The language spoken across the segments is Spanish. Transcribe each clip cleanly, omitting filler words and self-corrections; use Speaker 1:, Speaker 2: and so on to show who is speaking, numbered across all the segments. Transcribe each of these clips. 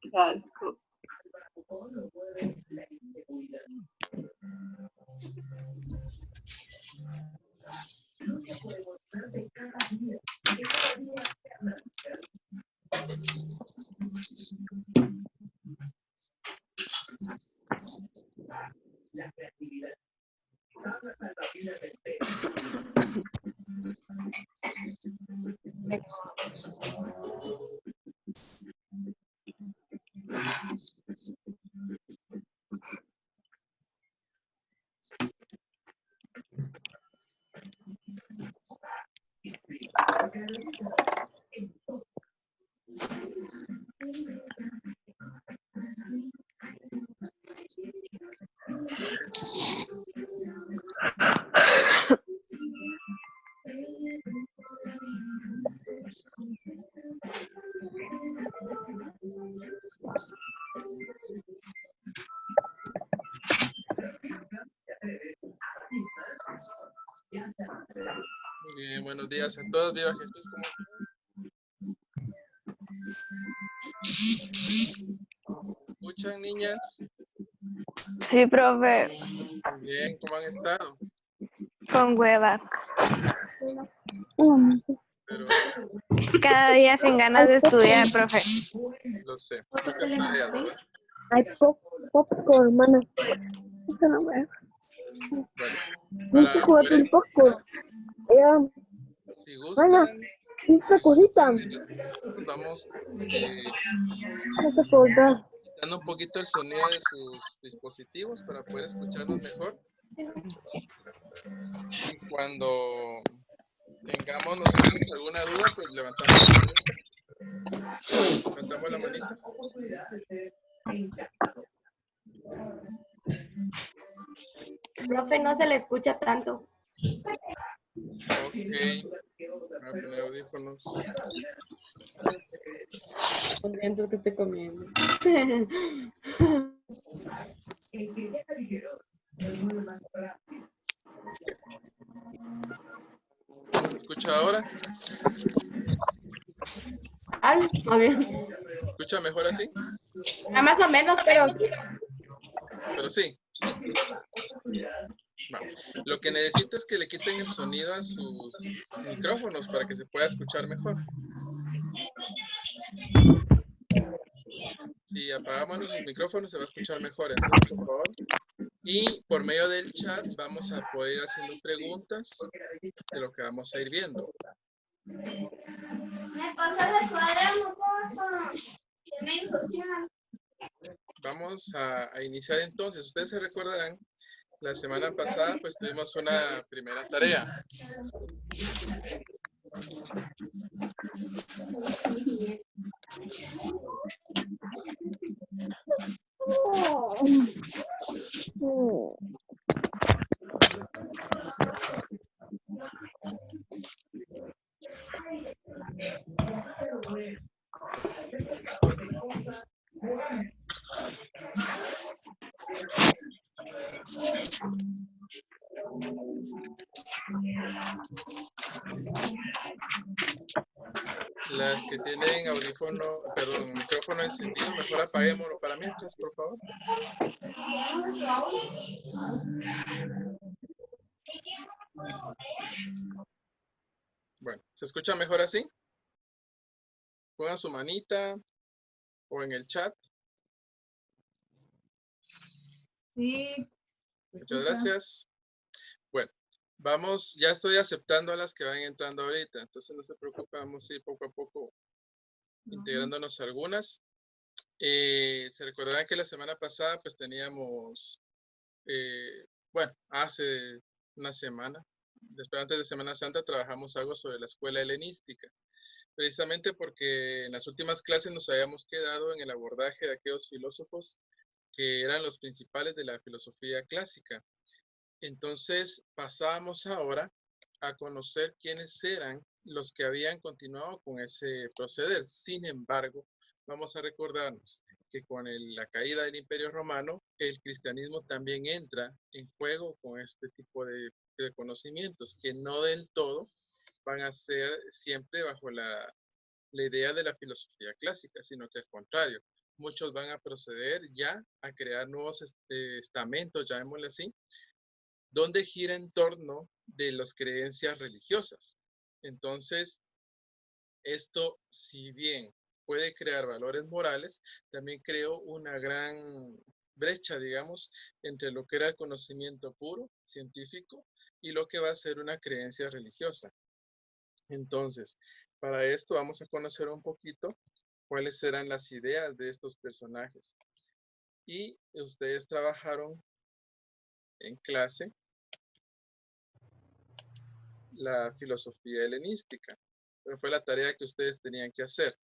Speaker 1: Qué asco.
Speaker 2: Bien, buenos días a todos. Viva Jesús. ¿Cómo escuchan, niñas?
Speaker 3: Sí, profe,
Speaker 2: Bien, ¿cómo han estado?
Speaker 3: con hueva.
Speaker 2: Pero
Speaker 3: Cada día sin ganas de estudiar, profe.
Speaker 2: lo sé. Muchas tareas, ¿verdad?
Speaker 4: Hay popcorn, hermana.
Speaker 2: Bueno,
Speaker 4: Viste
Speaker 2: para
Speaker 4: jugar
Speaker 2: poder
Speaker 4: un popcorn.
Speaker 2: si
Speaker 4: Mana,
Speaker 2: gustan,
Speaker 4: esta cosita.
Speaker 2: vamos
Speaker 4: No te acordás.
Speaker 2: quitando un poquito el sonido de sus dispositivos para poder escucharnos mejor. Y cuando tengamos nosotros alguna duda, pues levantamos la manita.
Speaker 5: Profe, no se le escucha tanto.
Speaker 2: Ok, voy a poner audífonos.
Speaker 5: Contentos que esté comiendo.
Speaker 2: ¿Cómo se escucha ahora?
Speaker 5: Ay, a ver.
Speaker 2: ¿Se escucha mejor así?
Speaker 5: Más o menos, pero
Speaker 2: Pero sí. Bueno, lo que necesito es que le quiten el sonido a sus micrófonos para que se pueda escuchar mejor. Si apagamos nuestros micrófonos se va a escuchar mejor, entonces por favor. Y por medio del chat vamos a poder ir haciendo preguntas de lo que vamos a ir viendo. Vamos a iniciar entonces. Ustedes se recordarán, la semana pasada pues tuvimos una primera tarea. Las que tienen audífono, perdón, micrófono encendido, mejor apaguémoslo para mientras, por favor. Bueno, ¿se escucha mejor así? Pongan su manita o en el chat.
Speaker 1: Sí.
Speaker 2: Muchas gracias. Bueno, vamos, ya estoy aceptando a las que van entrando ahorita, entonces no se preocupen, vamos a ir poco a poco integrándonos algunas. Se recordarán que la semana pasada pues teníamos bueno, hace una semana, después antes de Semana Santa, trabajamos algo sobre la escuela helenística, precisamente porque en las últimas clases nos habíamos quedado en el abordaje de aquellos filósofos que eran los principales de la filosofía clásica. Entonces pasábamos ahora a conocer quiénes eran los que habían continuado con ese proceder. Sin embargo, vamos a recordarnos que con la caída del Imperio Romano, el cristianismo también entra en juego con este tipo de conocimientos, que no del todo van a ser siempre bajo la idea de la filosofía clásica, sino que al contrario, muchos van a proceder ya a crear nuevos estamentos, llamémosle así, donde gira en torno de las creencias religiosas. Entonces, esto, si bien puede crear valores morales, también creó una gran brecha, digamos, entre lo que era el conocimiento puro, científico, y lo que va a ser una creencia religiosa. Entonces, para esto vamos a conocer un poquito cuáles eran las ideas de estos personajes. Y ustedes trabajaron en clase la filosofía helenística, pero fue la tarea que ustedes tenían que hacer.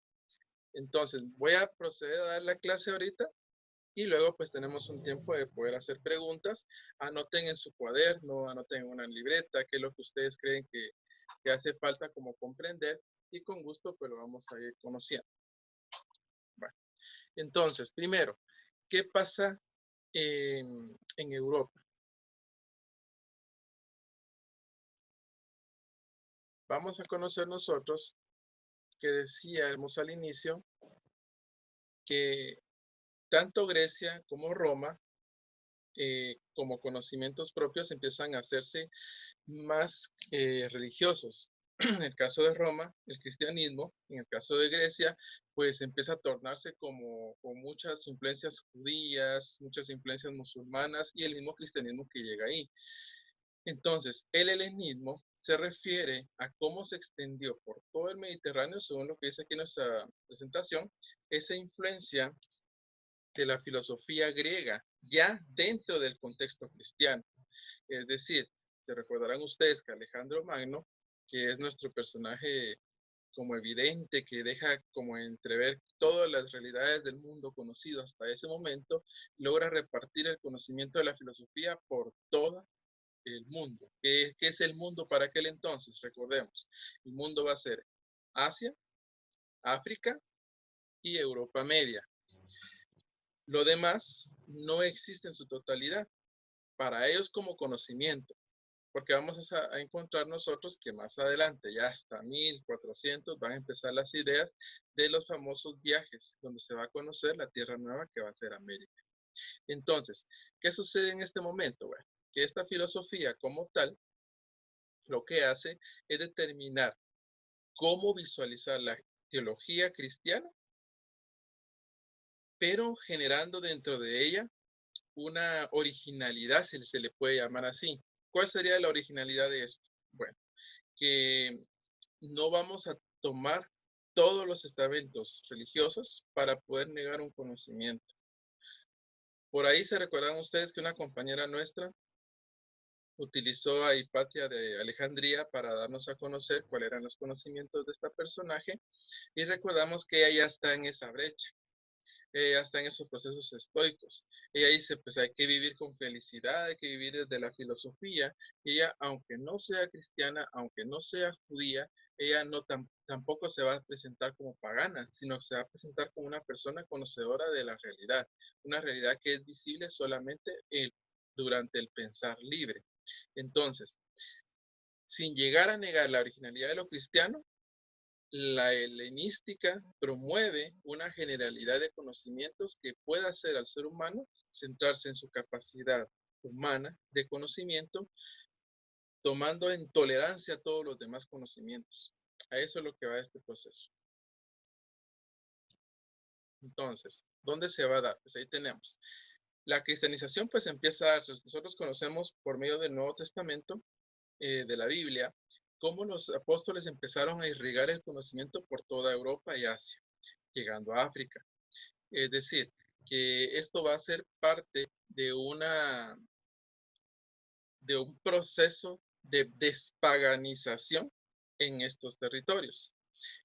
Speaker 2: Entonces, voy a proceder a dar la clase ahorita y luego pues tenemos un tiempo de poder hacer preguntas. Anoten en su cuaderno, anoten en una libreta qué es lo que ustedes creen que hace falta como comprender y con gusto pues lo vamos a ir conociendo. Bueno, entonces, primero, ¿qué pasa en Europa? Vamos a conocer nosotros que decíamos al inicio que tanto Grecia como Roma, como conocimientos propios, empiezan a hacerse más religiosos. En el caso de Roma, el cristianismo; en el caso de Grecia, pues empieza a tornarse como con muchas influencias judías, muchas influencias musulmanas y el mismo cristianismo que llega ahí. Entonces, el helenismo se refiere a cómo se extendió por todo el Mediterráneo, según lo que dice aquí nuestra presentación, esa influencia de la filosofía griega ya dentro del contexto cristiano. Es decir, se recordarán ustedes que Alejandro Magno, que es nuestro personaje como evidente, que deja como entrever todas las realidades del mundo conocido hasta ese momento, logra repartir el conocimiento de la filosofía por todo el mundo. ¿Qué es el mundo para aquel entonces? Recordemos, el mundo va a ser Asia, África y Europa Media. Lo demás no existe en su totalidad para ellos como conocimiento, porque vamos a encontrar nosotros que más adelante, ya hasta 1400, van a empezar las ideas de los famosos viajes, donde se va a conocer la Tierra Nueva que va a ser América. Entonces, ¿qué sucede en este momento? Bueno, que esta filosofía como tal, lo que hace es determinar cómo visualizar la teología cristiana, pero generando dentro de ella una originalidad, si se le puede llamar así. ¿Cuál sería la originalidad de esto? Bueno, que no vamos a tomar todos los estamentos religiosos para poder negar un conocimiento. Por ahí se recuerdan ustedes que una compañera nuestra utilizó a Hipatia de Alejandría para darnos a conocer cuáles eran los conocimientos de este personaje, y recordamos que ella ya está en esa brecha. Ella está en esos procesos estoicos. Ella dice, pues hay que vivir con felicidad, hay que vivir desde la filosofía. Y ella, aunque no sea cristiana, aunque no sea judía, ella no tampoco se va a presentar como pagana, sino que se va a presentar como una persona conocedora de la realidad. Una realidad que es visible solamente durante el pensar libre. Entonces, sin llegar a negar la originalidad de lo cristiano, la helenística promueve una generalidad de conocimientos que pueda hacer al ser humano centrarse en su capacidad humana de conocimiento, tomando en tolerancia todos los demás conocimientos. A eso es lo que va este proceso. Entonces, ¿dónde se va a dar? Pues ahí tenemos. La cristianización pues empieza a darse. Nosotros conocemos por medio del Nuevo Testamento, de la Biblia, cómo los apóstoles empezaron a irrigar el conocimiento por toda Europa y Asia, llegando a África. Es decir, que esto va a ser parte de una de un proceso de despaganización en estos territorios.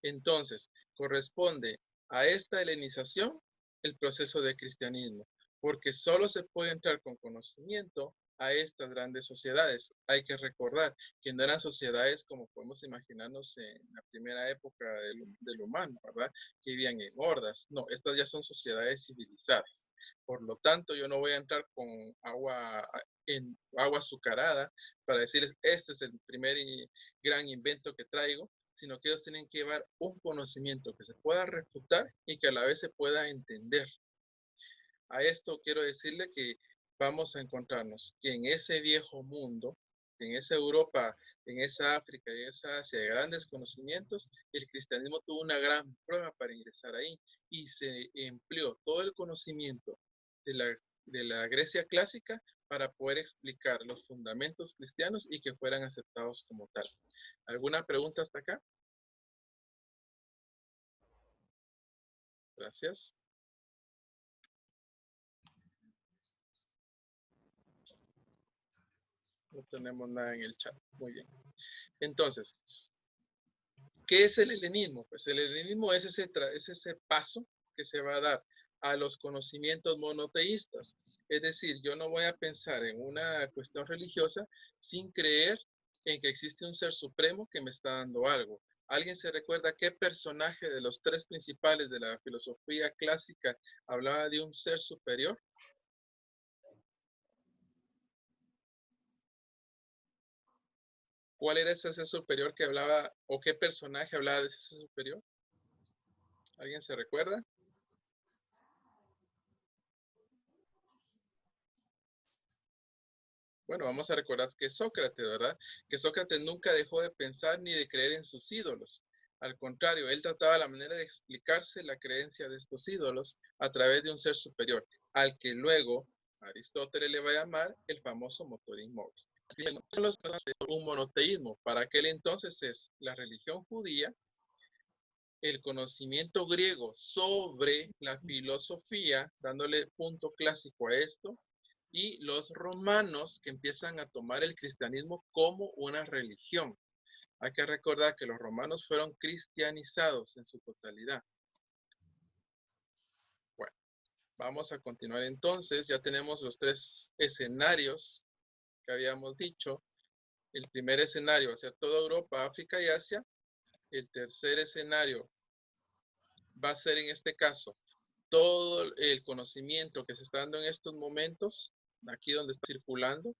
Speaker 2: Entonces, corresponde a esta helenización el proceso de cristianismo, porque solo se puede entrar con conocimiento a estas grandes sociedades. Hay que recordar que no eran sociedades como podemos imaginarnos en la primera época del humano, ¿verdad? Que vivían en hordas. No, estas ya son sociedades civilizadas. Por lo tanto, yo no voy a entrar con agua azucarada para decirles, este es el primer gran invento que traigo, sino que ellos tienen que llevar un conocimiento que se pueda refutar y que a la vez se pueda entender. A esto quiero decirle que vamos a encontrarnos que en ese viejo mundo, en esa Europa, en esa África y en esa Asia de grandes conocimientos, el cristianismo tuvo una gran prueba para ingresar ahí y se empleó todo el conocimiento de la Grecia clásica para poder explicar los fundamentos cristianos y que fueran aceptados como tal. ¿Alguna pregunta hasta acá? Gracias. No tenemos nada en el chat. Muy bien. Entonces, ¿qué es el helenismo? Pues el helenismo es ese paso que se va a dar a los conocimientos monoteístas. Es decir, yo no voy a pensar en una cuestión religiosa sin creer en que existe un ser supremo que me está dando algo. ¿Alguien se recuerda qué personaje de los tres principales de la filosofía clásica hablaba de un ser superior? ¿Cuál era ese ser superior que hablaba, o qué personaje hablaba de ese ser superior? ¿Alguien se recuerda? Bueno, vamos a recordar que Sócrates, ¿verdad? Que Sócrates nunca dejó de pensar ni de creer en sus ídolos. Al contrario, él trataba la manera de explicarse la creencia de estos ídolos a través de un ser superior, al que luego Aristóteles le va a llamar el famoso motorismo. Un monoteísmo. Para aquel entonces es la religión judía, el conocimiento griego sobre la filosofía, dándole punto clásico a esto, y los romanos que empiezan a tomar el cristianismo como una religión. Hay que recordar que los romanos fueron cristianizados en su totalidad. Bueno, vamos a continuar entonces. Ya tenemos los tres escenarios que habíamos dicho. El primer escenario va a ser toda Europa, África y Asia. El tercer escenario va a ser en este caso todo el conocimiento que se está dando en estos momentos, aquí donde está circulando,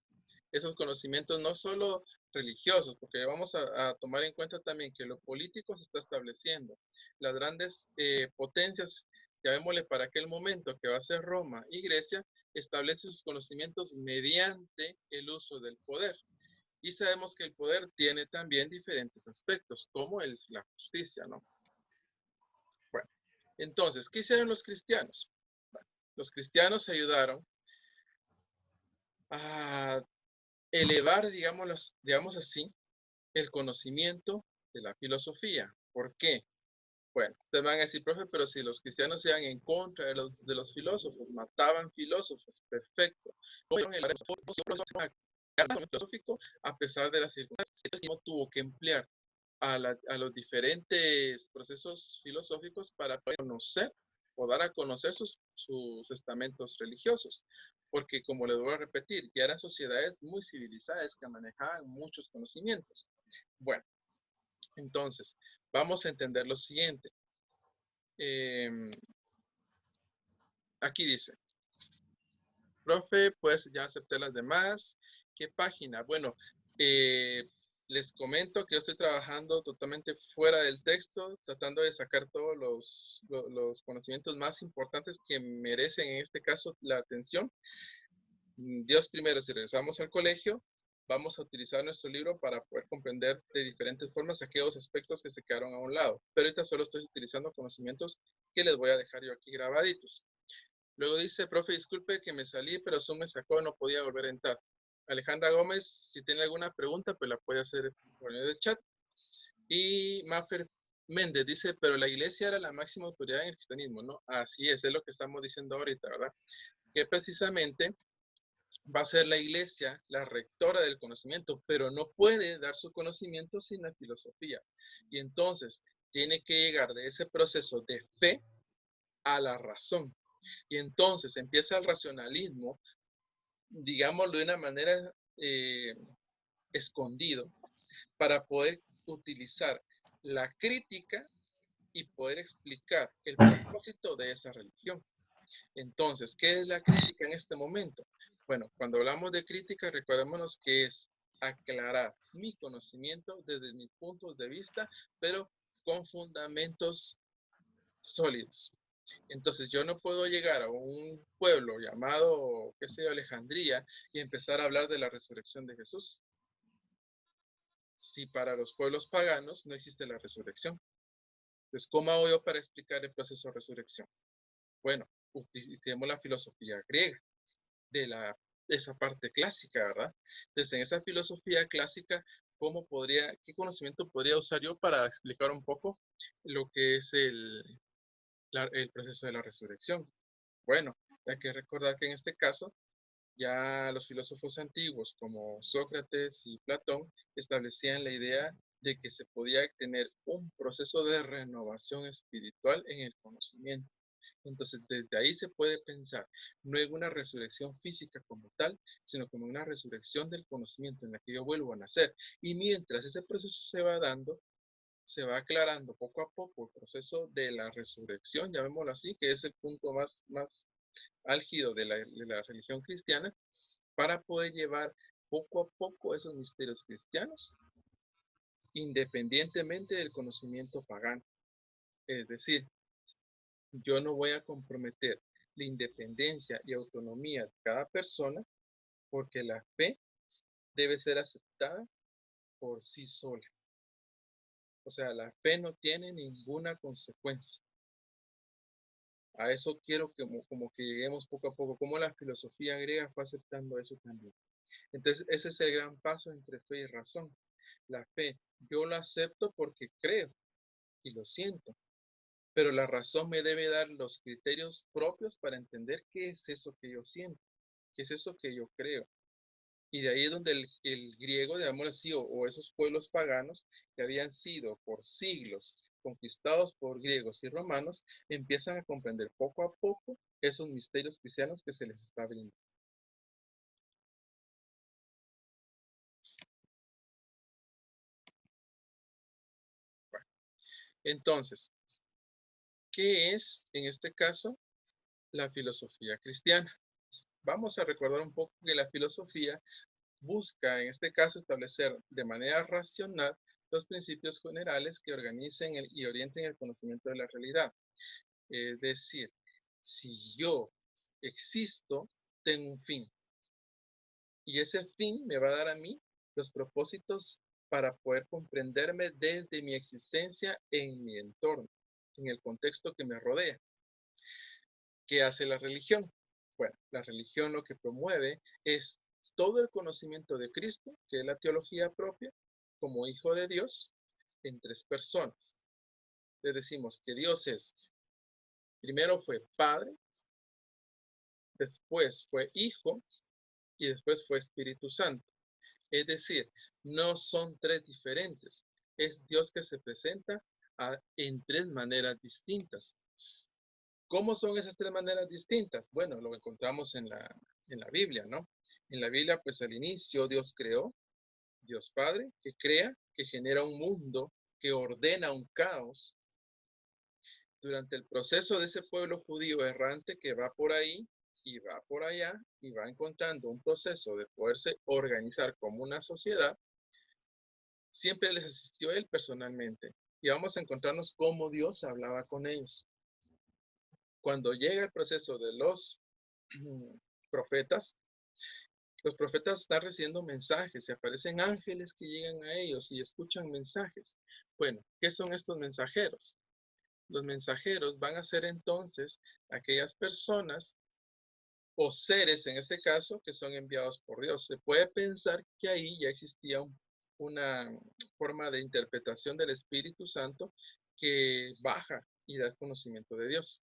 Speaker 2: esos conocimientos no solo religiosos, porque vamos a tomar en cuenta también que lo político se está estableciendo. Las grandes potencias, llamémosle para aquel momento, que va a ser Roma y Grecia, establecen sus conocimientos mediante el uso del poder. Y sabemos que el poder tiene también diferentes aspectos, como la justicia, ¿no? Bueno, entonces, ¿qué hicieron los cristianos? Bueno, los cristianos ayudaron a elevar, digamos así, el conocimiento de la filosofía. ¿Por qué? Bueno, ustedes van a decir, profe, pero si los cristianos se iban en contra de los filósofos, mataban filósofos, perfecto. Filosófico, a pesar de las circunstancias, no tuvo que emplear a los diferentes procesos filosóficos para conocer o dar a conocer sus estamentos religiosos. Porque, como les voy a repetir, ya eran sociedades muy civilizadas que manejaban muchos conocimientos. Bueno, entonces, vamos a entender lo siguiente. Aquí dice, profe, pues ya acepté las demás. ¿Qué página? Bueno, les comento que yo estoy trabajando totalmente fuera del texto, tratando de sacar todos los conocimientos más importantes que merecen en este caso la atención. Dios primero, si regresamos al colegio, vamos a utilizar nuestro libro para poder comprender de diferentes formas aquellos aspectos que se quedaron a un lado. Pero ahorita solo estoy utilizando conocimientos que les voy a dejar yo aquí grabaditos. Luego dice, profe, disculpe que me salí, pero Zoom me sacó, no podía volver a entrar. Alejandra Gómez, si tiene alguna pregunta, pues la puede hacer por medio del chat. Y Mafer Méndez dice, pero la iglesia era la máxima autoridad en el cristianismo, ¿no? Así es lo que estamos diciendo ahorita, ¿verdad? Que precisamente va a ser la iglesia la rectora del conocimiento, pero no puede dar su conocimiento sin la filosofía. Y entonces tiene que llegar de ese proceso de fe a la razón. Y entonces empieza el racionalismo, digámoslo de una manera escondido, para poder utilizar la crítica y poder explicar el propósito de esa religión. Entonces, ¿qué es la crítica en este momento? Bueno, cuando hablamos de crítica, recordémonos que es aclarar mi conocimiento desde mis puntos de vista, pero con fundamentos sólidos. Entonces, yo no puedo llegar a un pueblo llamado, qué sé yo, Alejandría, y empezar a hablar de la resurrección de Jesús. Si para los pueblos paganos no existe la resurrección. Entonces, ¿cómo hago yo para explicar el proceso de resurrección? Bueno, utilicemos la filosofía griega, de esa parte clásica, ¿verdad? Entonces, en esa filosofía clásica, qué conocimiento podría usar yo para explicar un poco lo que es el proceso de la resurrección? Bueno, hay que recordar que en este caso, ya los filósofos antiguos como Sócrates y Platón establecían la idea de que se podía tener un proceso de renovación espiritual en el conocimiento. Entonces, desde ahí se puede pensar no en una resurrección física como tal, sino como una resurrección del conocimiento en la que yo vuelvo a nacer. Y mientras ese proceso se va dando, se va aclarando poco a poco el proceso de la resurrección, llamémoslo así, que es el punto más álgido de la religión cristiana, para poder llevar poco a poco esos misterios cristianos, independientemente del conocimiento pagano. Es decir, yo no voy a comprometer la independencia y autonomía de cada persona, porque la fe debe ser aceptada por sí sola. O sea, la fe no tiene ninguna consecuencia. A eso quiero que como que lleguemos poco a poco, como la filosofía griega fue aceptando eso también. Entonces, ese es el gran paso entre fe y razón. La fe, yo lo acepto porque creo y lo siento, pero la razón me debe dar los criterios propios para entender qué es eso que yo siento, qué es eso que yo creo. Y de ahí es donde el griego, digamos así, o esos pueblos paganos que habían sido por siglos conquistados por griegos y romanos, empiezan a comprender poco a poco esos misterios cristianos que se les está brindando. Bueno, entonces, ¿qué es en este caso la filosofía cristiana? Vamos a recordar un poco que la filosofía busca, en este caso, establecer de manera racional los principios generales que organicen y orienten el conocimiento de la realidad. Es decir, si yo existo, tengo un fin. Y ese fin me va a dar a mí los propósitos para poder comprenderme desde mi existencia en mi entorno, en el contexto que me rodea. ¿Qué hace la religión? Bueno, la religión lo que promueve es todo el conocimiento de Cristo, que es la teología propia, como Hijo de Dios, en tres personas. Le decimos que Dios primero fue Padre, después fue Hijo y después fue Espíritu Santo. Es decir, no son tres diferentes. Es Dios que se presenta en tres maneras distintas. ¿Cómo son esas tres maneras distintas? Bueno, lo encontramos en la Biblia, ¿no? En la Biblia, pues al inicio Dios creó, Dios Padre, que crea, que genera un mundo, que ordena un caos. Durante el proceso de ese pueblo judío errante que va por ahí y va por allá y va encontrando un proceso de poderse organizar como una sociedad, siempre les asistió él personalmente. Y vamos a encontrarnos cómo Dios hablaba con ellos. Cuando llega el proceso de los profetas, los profetas están recibiendo mensajes y aparecen ángeles que llegan a ellos y escuchan mensajes. Bueno, ¿qué son estos mensajeros? Los mensajeros van a ser entonces aquellas personas o seres, en este caso, que son enviados por Dios. Se puede pensar que ahí ya existía una forma de interpretación del Espíritu Santo que baja y da conocimiento de Dios.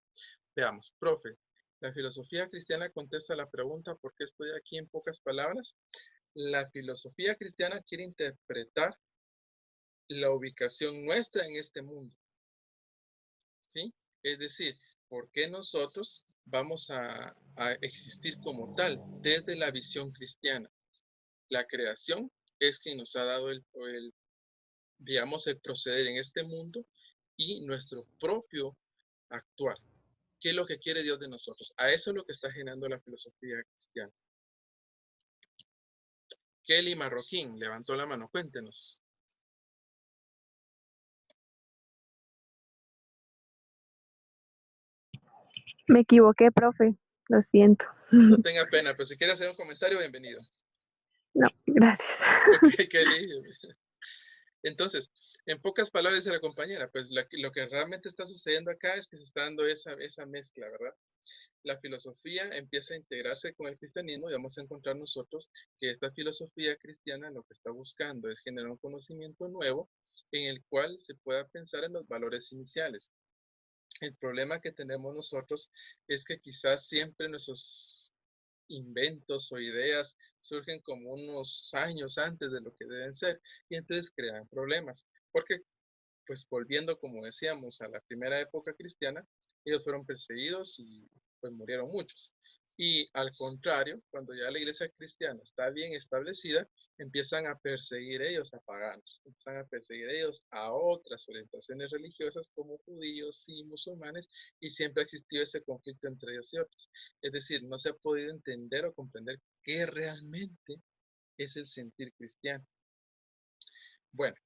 Speaker 2: Veamos, profe, La filosofía cristiana contesta la pregunta ¿por qué estoy aquí en pocas palabras? La filosofía cristiana quiere interpretar la ubicación nuestra en este mundo, ¿sí? Es decir, ¿por qué nosotros vamos a existir como tal desde la visión cristiana? La creación es quien nos ha dado digamos, el proceder en este mundo y nuestro propio actuar. ¿Qué es lo que quiere Dios de nosotros? A eso es lo que está generando la filosofía cristiana. Kelly Marroquín levantó la mano, cuéntenos.
Speaker 3: Me equivoqué, profe. Lo siento.
Speaker 2: No tenga pena, pero si quiere hacer un comentario, bienvenido.
Speaker 3: No, gracias.
Speaker 2: Ok, Kelly. Entonces, en pocas palabras dice la compañera, pues lo que realmente está sucediendo acá es que se está dando esa mezcla, ¿verdad? La filosofía empieza a integrarse con el cristianismo y vamos a encontrar nosotros que esta filosofía cristiana lo que está buscando es generar un conocimiento nuevo en el cual se pueda pensar en los valores iniciales. El problema que tenemos nosotros es que quizás siempre nuestros inventos o ideas surgen como unos años antes de lo que deben ser y entonces crean problemas. Porque, pues volviendo, como decíamos, a la primera época cristiana, ellos fueron perseguidos y pues murieron muchos. Y al contrario, cuando ya la iglesia cristiana está bien establecida, empiezan a perseguir ellos a paganos, empiezan a perseguir ellos a otras orientaciones religiosas como judíos y musulmanes, y siempre ha existido ese conflicto entre ellos y otros. Es decir, no se ha podido entender o comprender qué realmente es el sentir cristiano. Bueno,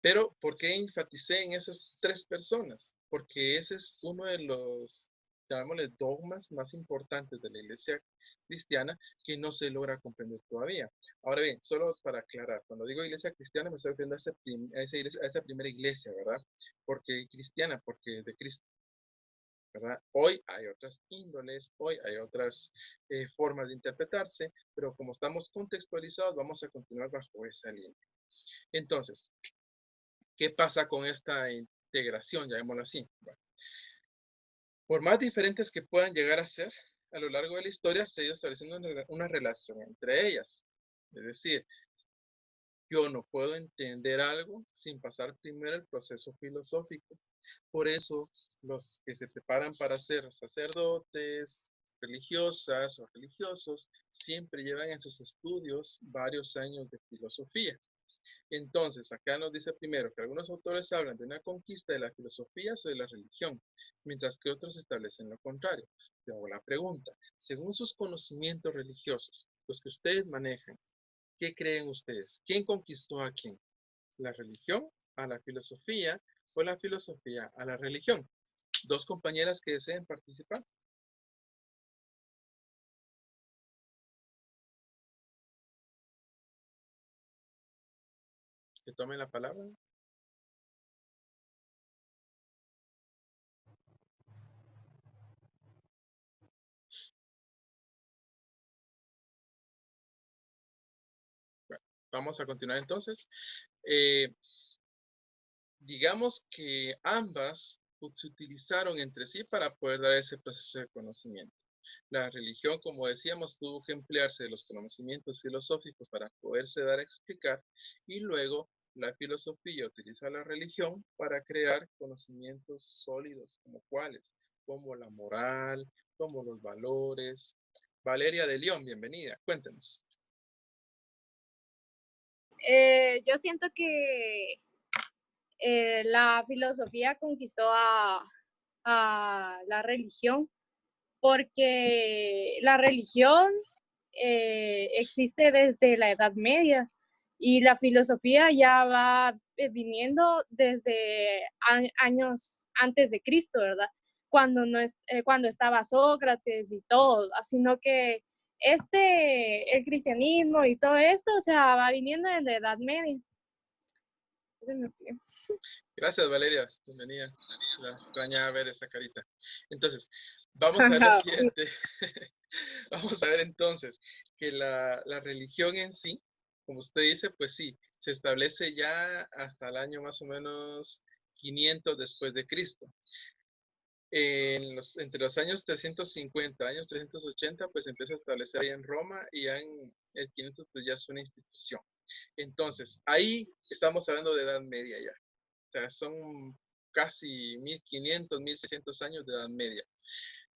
Speaker 2: pero ¿por qué enfaticé en esas tres personas? Porque ese es uno de los, llamémosle, dogmas más importantes de la iglesia cristiana que no se logra comprender todavía. Ahora bien, solo para aclarar, cuando digo iglesia cristiana me estoy refiriendo a esa primera iglesia, ¿verdad? Porque cristiana, porque de Cristo, ¿verdad? Hoy hay otras índoles, hoy hay otras formas de interpretarse, pero como estamos contextualizados, vamos a continuar bajo esa línea. Entonces, ¿qué pasa con esta integración? Llamémoslo así. Bueno, por más diferentes que puedan llegar a ser, a lo largo de la historia se ha ido estableciendo una relación entre ellas. Es decir, yo no puedo entender algo sin pasar primero el proceso filosófico. Por eso, los que se preparan para ser sacerdotes, religiosas o religiosos, siempre llevan en sus estudios varios años de filosofía. Entonces, acá nos dice primero que algunos autores hablan de una conquista de la filosofía sobre la religión, mientras que otros establecen lo contrario. Yo hago la pregunta, según sus conocimientos religiosos, los que ustedes manejan, ¿qué creen ustedes? ¿Quién conquistó a quién? ¿La religión a la filosofía o la filosofía a la religión? Dos compañeras que deseen participar. Que tomen la palabra. Bueno, vamos a continuar entonces. Digamos que ambas se utilizaron entre sí para poder dar ese proceso de conocimiento. La religión, como decíamos, tuvo que emplearse de los conocimientos filosóficos para poderse dar a explicar, y luego la filosofía utiliza la religión para crear conocimientos sólidos, como cuáles, como la moral, como los valores. Valeria de León, bienvenida, cuéntenos.
Speaker 6: Yo siento que la filosofía conquistó a la religión porque la religión existe desde la Edad Media y la filosofía ya va viniendo desde años antes de Cristo, ¿verdad? Cuando, no es, cuando estaba Sócrates y todo, sino que el cristianismo y todo esto, o sea, va viniendo en la Edad Media. Esa es mi opinión.
Speaker 2: Gracias, Valeria. Bienvenida. La extraña ver esa carita. Entonces, vamos a ver lo siguiente. Vamos a ver entonces que la religión en sí, como usted dice, pues sí, se establece ya hasta el año más o menos 500 después de Cristo. Entre los años 350 años 380, pues empieza a establecer ahí en Roma y ya en el 500 pues ya es una institución. Entonces, ahí estamos hablando de Edad Media ya. O sea, son casi 1500, 1600 años de Edad Media.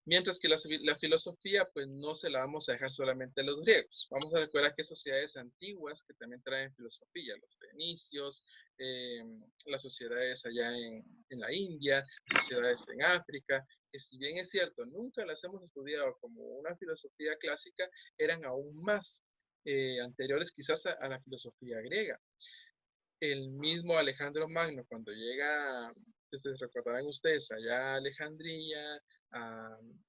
Speaker 2: Mientras que la filosofía, pues no se la vamos a dejar solamente a los griegos. Vamos a recordar que hay sociedades antiguas que también traen filosofía, los fenicios, las sociedades allá en la India, sociedades en África, que si bien es cierto, nunca las hemos estudiado como una filosofía clásica, eran aún más anteriores quizás a la filosofía griega. El mismo Alejandro Magno, cuando llega, se recordarán ustedes, allá a Alejandría,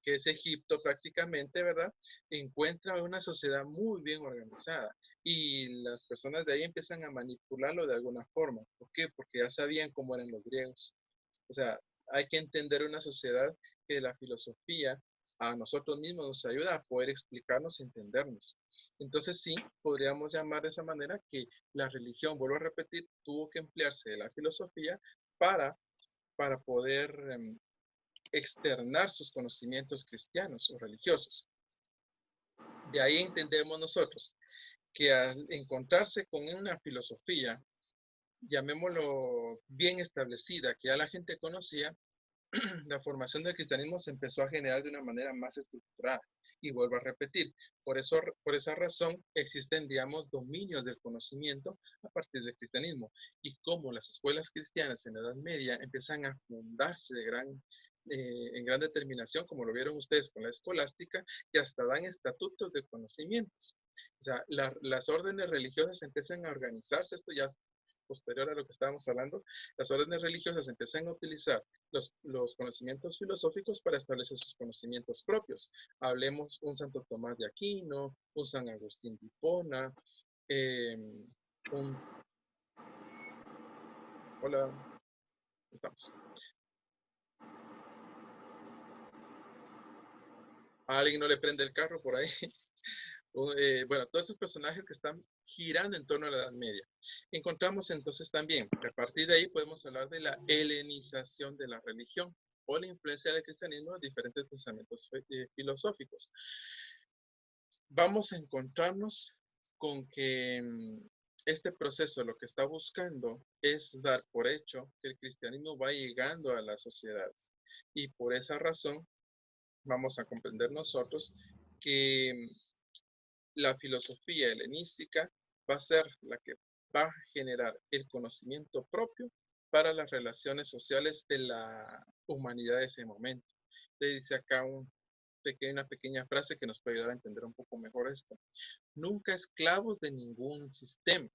Speaker 2: que es Egipto prácticamente, ¿verdad? Encuentra una sociedad muy bien organizada y las personas de ahí empiezan a manipularlo de alguna forma. ¿Por qué? Porque ya sabían cómo eran los griegos. O sea, hay que entender una sociedad que la filosofía a nosotros mismos nos ayuda a poder explicarnos y entendernos. Entonces sí, podríamos llamar de esa manera que la religión, vuelvo a repetir, tuvo que emplearse de la filosofía para poder externar sus conocimientos cristianos o religiosos. De ahí entendemos nosotros que al encontrarse con una filosofía, llamémoslo bien establecida, que ya la gente conocía, la formación del cristianismo se empezó a generar de una manera más estructurada. Y vuelvo a repetir, por esa razón existen, digamos, dominios del conocimiento a partir del cristianismo. Y como las escuelas cristianas en la Edad Media empiezan a fundarse en gran determinación, como lo vieron ustedes con la escolástica, que hasta dan estatutos de conocimientos. O sea, las órdenes religiosas empiezan a organizarse, esto ya posterior a lo que estábamos hablando, las órdenes religiosas empiezan a utilizar los conocimientos filosóficos para establecer sus conocimientos propios. Hablemos un Santo Tomás de Aquino, un San Agustín de Hipona, Hola, estamos. ¿A alguien no le prende el carro por ahí? Bueno, todos estos personajes que están girando en torno a la Edad Media. Encontramos entonces también, a partir de ahí podemos hablar de la helenización de la religión o la influencia del cristianismo en diferentes pensamientos filosóficos. Vamos a encontrarnos con que este proceso lo que está buscando es dar por hecho que el cristianismo va llegando a las sociedades. Y por esa razón vamos a comprender nosotros que la filosofía helenística va a ser la que va a generar el conocimiento propio para las relaciones sociales de la humanidad de ese momento. Le dice acá una pequeña frase que nos puede ayudar a entender un poco mejor esto. Nunca esclavos de ningún sistema,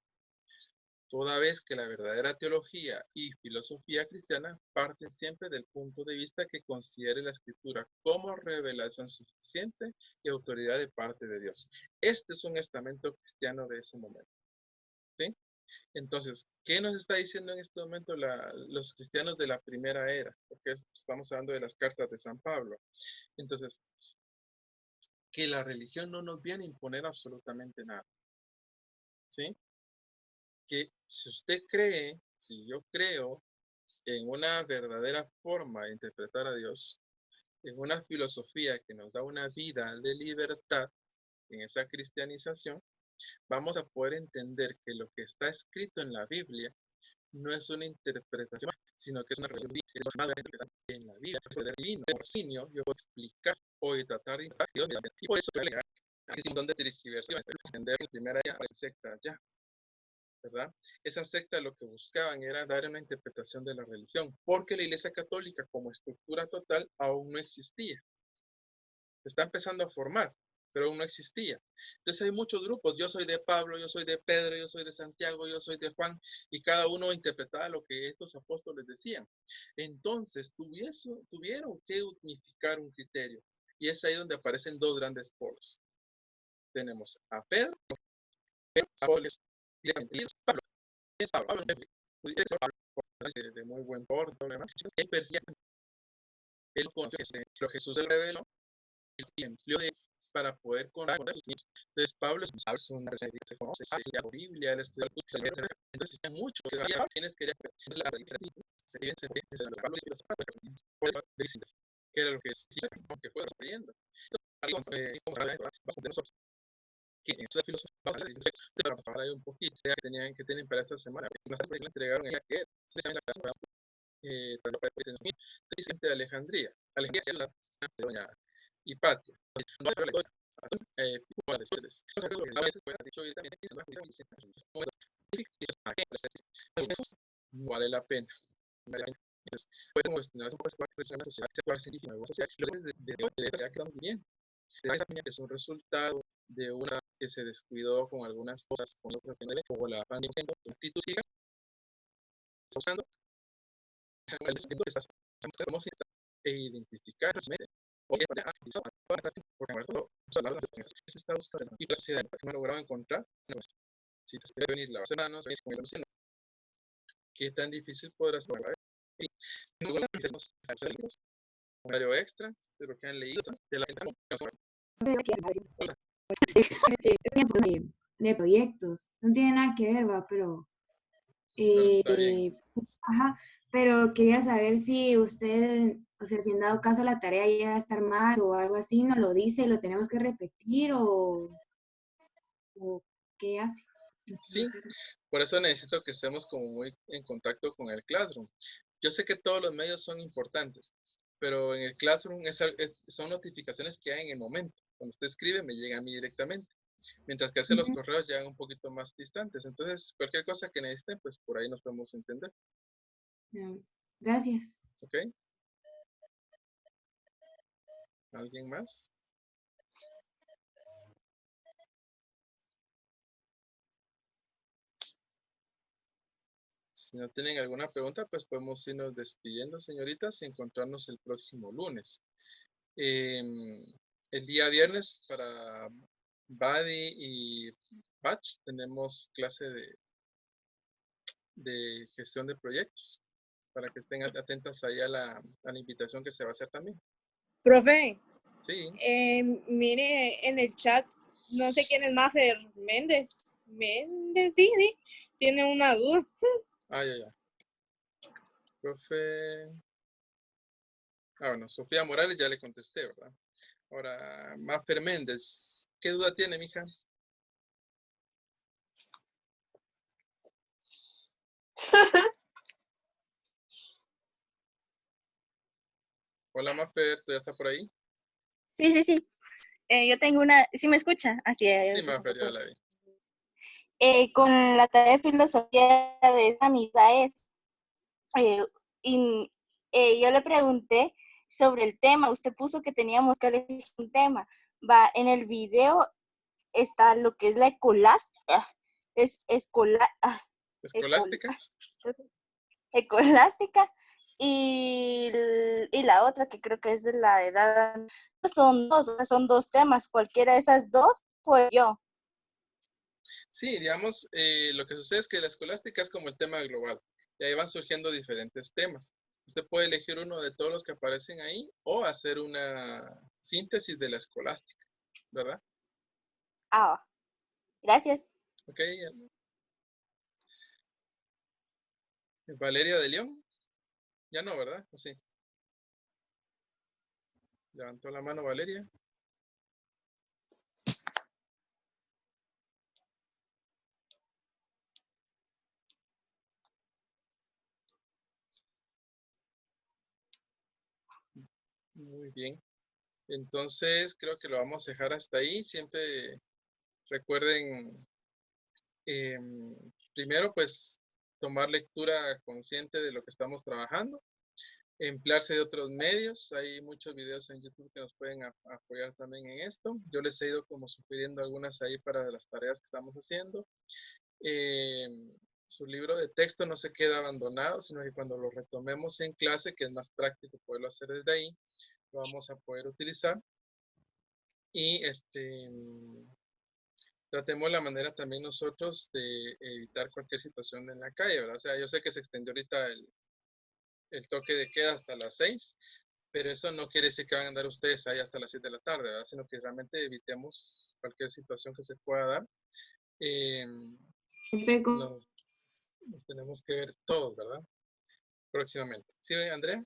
Speaker 2: toda vez que la verdadera teología y filosofía cristiana parten siempre del punto de vista que considere la escritura como revelación suficiente y autoridad de parte de Dios. Este es un estamento cristiano de ese momento. ¿Sí? Entonces, ¿qué nos está diciendo en este momento los cristianos de la primera era? Porque estamos hablando de las cartas de San Pablo. Entonces, que la religión no nos viene a imponer absolutamente nada. ¿Sí? Que si usted cree, si yo creo en una verdadera forma de interpretar a Dios, en una filosofía que nos da una vida de libertad, en esa cristianización, vamos a poder entender que lo que está escrito en la Biblia no es una interpretación, sino que es una religión en la Biblia, yo puedo explicar o tratar de interpretar Dios, y por eso hay un montón de tergiversiones, entender la primera secta ya. ¿Verdad? Esa secta lo que buscaban era dar una interpretación de la religión, porque la Iglesia Católica como estructura total aún no existía. Se está empezando a formar, pero aún no existía. Entonces hay muchos grupos, yo soy de Pablo, yo soy de Pedro, yo soy de Santiago, yo soy de Juan, y cada uno interpretaba lo que estos apóstoles decían. Entonces tuvieron que unificar un criterio, y es ahí donde aparecen dos grandes polos. Tenemos a Pedro, Pablo, de muy buen porte, él percibía él conoció que Jesús le reveló y empleó para poder conocer. Entonces Pablo es una persona que se conoce, la Biblia, él estudió entonces hay mucho que quienes querían la religión que era lo que fue sucediendo. Que en esa filosofía para trabajar ahí un poquito, que tienen para esta semana, me entregaron el que de Alejandría, es la de doña Hipatia. No vale la pena. Pueden cuestionar la sociedad científica, bien. Es un resultado de una que se descuidó con algunas cosas, con otras o la actitud siga usando e identificar no lograba encontrar si te venir la base de datos, qué tan difícil podrá ser un horario extra de lo que han leído de la
Speaker 7: de proyectos. No tiene nada que ver, va, pero
Speaker 2: está bien.
Speaker 7: ajá, pero quería saber si usted, o sea, si han dado caso a la tarea y llega a estar mal o algo así, nos lo dice y lo tenemos que repetir o qué hace.
Speaker 2: Sí, por eso necesito que estemos como muy en contacto con el Classroom. Yo sé que todos los medios son importantes, pero en el Classroom son notificaciones que hay en el momento. Cuando usted escribe, me llega a mí directamente. Mientras que hace los correos llegan un poquito más distantes. Entonces, cualquier cosa que necesiten, pues por ahí nos podemos entender.
Speaker 7: Gracias.
Speaker 2: ¿Ok? ¿Alguien más? Si no tienen alguna pregunta, pues podemos irnos despidiendo, señoritas, y encontrarnos el próximo lunes. El día viernes para Buddy y Batch tenemos clase de gestión de proyectos, para que estén atentas ahí a la invitación que se va a hacer también.
Speaker 6: Profe,
Speaker 2: Sí.
Speaker 6: mire en el chat, no sé quién es Mafer Méndez. Méndez, sí, tiene una duda.
Speaker 2: Ya. Profe. Bueno, Sofía Morales ya le contesté, ¿verdad? Ahora, Mafer Méndez, ¿qué duda tiene, mija? Hola, Mafer, ¿tú ya estás por ahí?
Speaker 8: Sí. Yo tengo una, ¿sí me escucha? Así es.
Speaker 2: Sí, Mafer, ya la vi.
Speaker 8: Con la tarea de filosofía de esa amistad yo le pregunté sobre el tema. Usted puso que teníamos que elegir un tema. En el video está lo que es la escolástica. Escolástica. Y la otra que creo que es de la edad. Son dos temas. Cualquiera de esas dos, pues yo.
Speaker 2: Sí, digamos, lo que sucede es que la escolástica es como el tema global. Y ahí van surgiendo diferentes temas. Usted puede elegir uno de todos los que aparecen ahí o hacer una síntesis de la escolástica, ¿verdad?
Speaker 8: Gracias.
Speaker 2: Ok. Valeria de León. Ya no, ¿verdad? ¿O sí? Levantó la mano Valeria. Muy bien. Entonces, creo que lo vamos a dejar hasta ahí. Siempre recuerden, primero, pues, tomar lectura consciente de lo que estamos trabajando. Emplearse de otros medios. Hay muchos videos en YouTube que nos pueden apoyar también en esto. Yo les he ido como sugiriendo algunas ahí para las tareas que estamos haciendo. Su libro de texto no se queda abandonado, sino que cuando lo retomemos en clase, que es más práctico poderlo hacer desde ahí, lo vamos a poder utilizar. Y tratemos la manera también nosotros de evitar cualquier situación en la calle, ¿verdad? O sea, yo sé que se extendió ahorita el toque de queda hasta las 6, pero eso no quiere decir que van a andar ustedes ahí hasta las 7 de la tarde, ¿verdad? Sino que realmente evitemos cualquier situación que se pueda dar. Nos tenemos que ver todos, ¿verdad? Próximamente. ¿Sí, Andrea?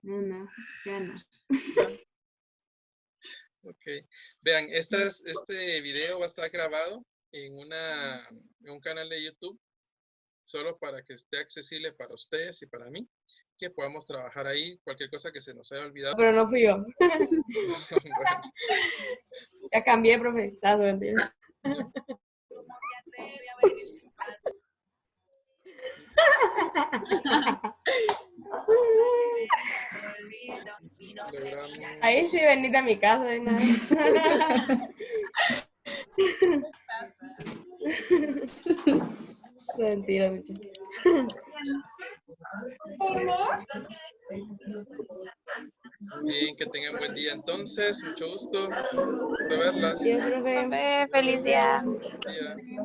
Speaker 7: No, ya no.
Speaker 2: Ok. Vean, este video va a estar grabado en un canal de YouTube, solo para que esté accesible para ustedes y para mí, que podamos trabajar ahí, cualquier cosa que se nos haya olvidado.
Speaker 5: Pero no fui yo.
Speaker 2: Bueno,
Speaker 5: Ya cambié, profe. Ah, mentira.
Speaker 2: logramos.
Speaker 5: Ahí sí, venite a mi casa. De nada. Mentira, muchachos.
Speaker 2: Bien, que tengan buen día entonces, mucho gusto de verlas.
Speaker 5: Adiós, profe.
Speaker 8: Profe, feliz día.
Speaker 2: Buen día.